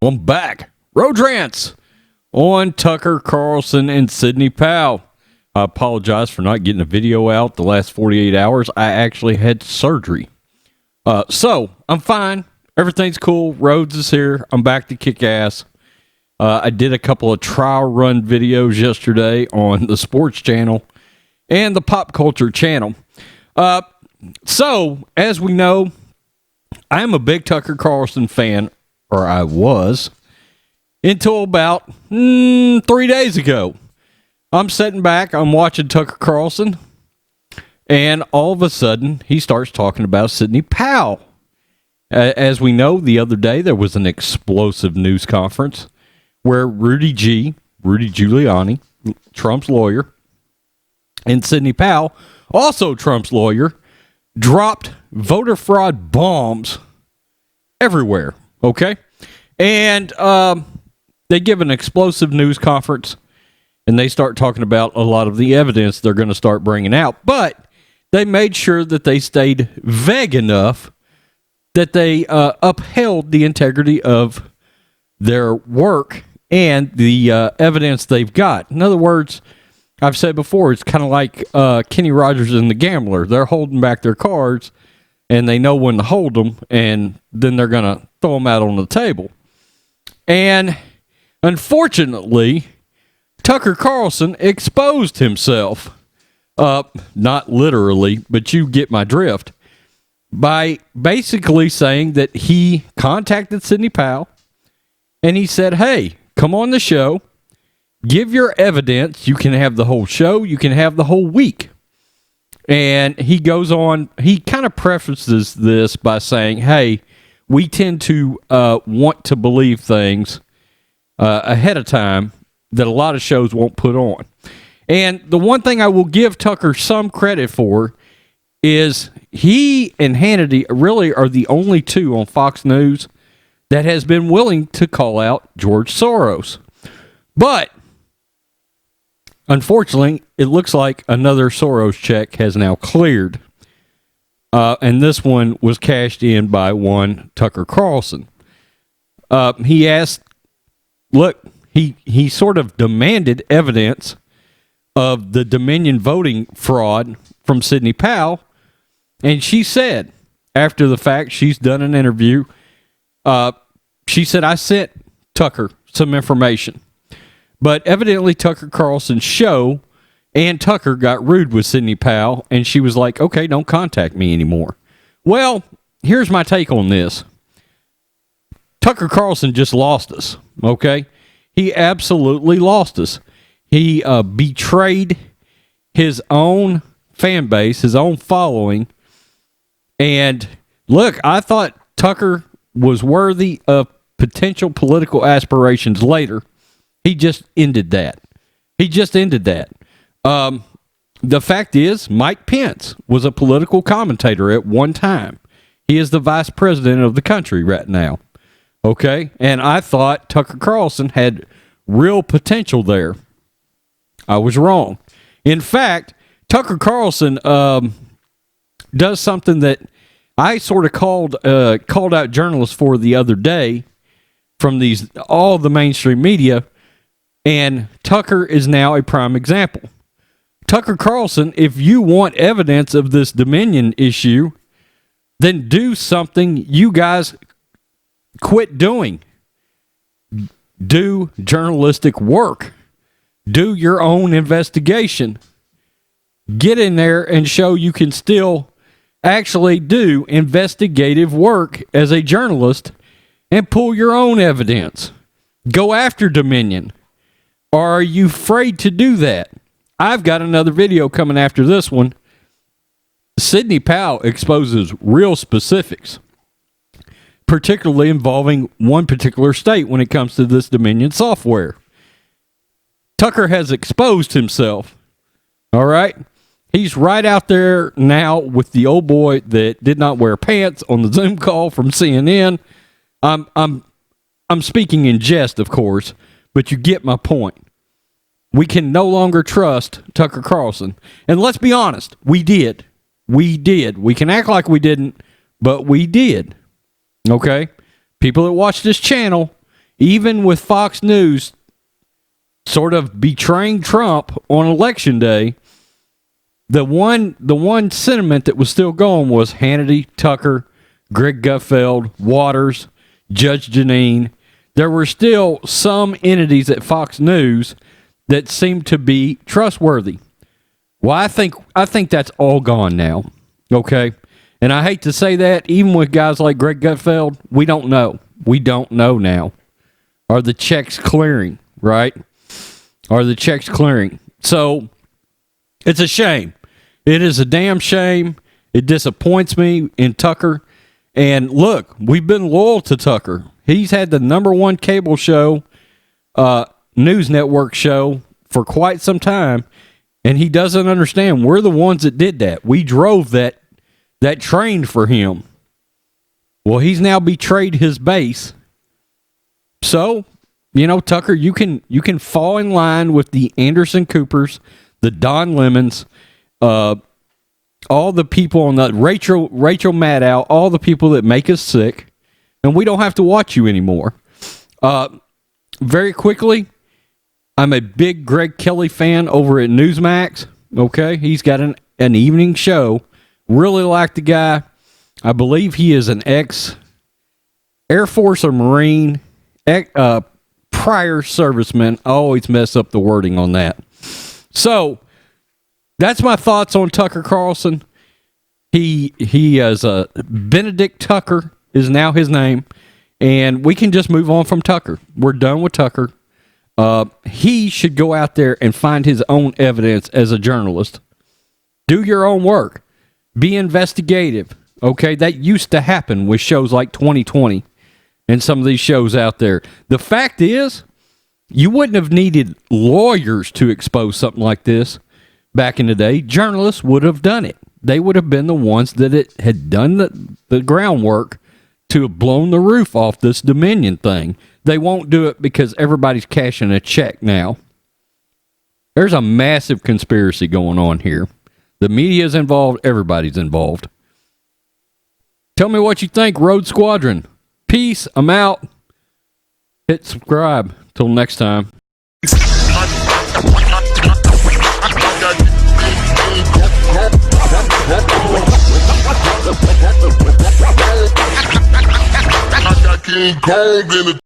I'm back. Road Rants on Tucker Carlson and Sidney Powell. I apologize for not getting a video out the last 48 hours. I actually had surgery. So, I'm fine. Everything's cool. Rhodes is here. I'm back to kick ass. I did a couple of trial run videos yesterday on the sports channel and the pop culture channel. So, as we know, I'm a big Tucker Carlson fan, or I was, until about 3 days ago. I'm sitting back, I'm watching Tucker Carlson, and all of a sudden, he starts talking about Sidney Powell. As we know, the other day, there was an explosive news conference where Rudy Giuliani, Trump's lawyer, and Sidney Powell, also Trump's lawyer, dropped voter fraud bombs everywhere, okay? And they give an explosive news conference, and they start talking about a lot of the evidence they're going to start bringing out. But they made sure that they stayed vague enough that they upheld the integrity of their work and the evidence they've got. In other words, I've said before, it's kind of like Kenny Rogers and the Gambler. They're holding back their cards, and they know when to hold them, and then they're going to throw them out on the table. And unfortunately, Tucker Carlson exposed himself, not literally, but you get my drift, by basically saying that he contacted Sidney Powell, and he said, hey, come on the show, give your evidence. You can have the whole show, you can have the whole week. And he goes on, he kind of prefaces this by saying, hey, we tend to want to believe things ahead of time that a lot of shows won't put on. And the one thing I will give Tucker some credit for is he and Hannity really are the only two on Fox News that has been willing to call out George Soros. But unfortunately, it looks like another Soros check has now cleared. And this one was cashed in by one Tucker Carlson. He asked, look, he sort of demanded evidence of the Dominion voting fraud from Sidney Powell. And she said, after the fact, she's done an interview. She said, I sent Tucker some information. But evidently Tucker Carlson's show and Tucker got rude with Sidney Powell, and she was like, okay, don't contact me anymore. Well, here's my take on this. Tucker Carlson just lost us, okay? He absolutely lost us. He betrayed his own fan base, his own following. And look, I thought Tucker was worthy of potential political aspirations later. He just ended that. The fact is, Mike Pence was a political commentator at one time. He is the vice president of the country right now. Okay? And I thought Tucker Carlson had real potential there. I was wrong. In fact, Tucker Carlson does something that I sort of called out journalists for the other day from all the mainstream media, and Tucker is now a prime example. Tucker Carlson, if you want evidence of this Dominion issue, then do something you guys quit doing. Do journalistic work. Do your own investigation. Get in there and show you can still actually do investigative work as a journalist and pull your own evidence. Go after Dominion. Or are you afraid to do that? I've got another video coming after this one. Sidney Powell exposes real specifics, particularly involving one particular state when it comes to this Dominion software. Tucker has exposed himself. All right? He's right out there now with the old boy that did not wear pants on the Zoom call from CNN. I'm speaking in jest, of course, but you get my point. we can no longer trust Tucker Carlson. And let's be honest, we did. We did. We can act like we didn't, but we did. Okay? People that watch this channel, even with Fox News sort of betraying Trump on election day, the one sentiment that was still going was Hannity, Tucker, Greg Gutfeld, Waters, Judge Jeanine. There were still some entities at Fox News that seemed to be trustworthy. Well, I think that's all gone now. Okay? And I hate to say that, even with guys like Greg Gutfeld, we don't know. We don't know now. Are the checks clearing, right? Are the checks clearing? So, it's a shame. It is a damn shame. It disappoints me in Tucker. And look, we've been loyal to Tucker. He's had the #1 cable show, news network show for quite some time, and he doesn't understand. We're the ones that did that. We drove that train for him. Well, he's now betrayed his base. So, Tucker, you can fall in line with the Anderson Coopers, the Don Lemons, all the people on the Rachel Maddow, all the people that make us sick, and we don't have to watch you anymore. Very quickly, I'm a big Greg Kelly fan over at Newsmax. Okay, he's got an evening show. Really like the guy. I believe he is an ex-Air Force or Marine, prior serviceman. I always mess up the wording on that. So, that's my thoughts on Tucker Carlson. He is Benedict Tucker is now his name, and we can just move on from Tucker. We're done with Tucker. He should go out there and find his own evidence as a journalist. Do your own work. Be investigative. Okay, that used to happen with shows like 2020 and some of these shows out there. The fact is, you wouldn't have needed lawyers to expose something like this back in the day. Journalists would have done it. They would have been the ones that had done the groundwork to have blown the roof off this Dominion thing. They won't do it because everybody's cashing a check now. There's a massive conspiracy going on here. The media's involved. Everybody's involved. Tell me what you think, Rhodes Squadron. Peace. I'm out. Hit subscribe. Till next time. King Kong in the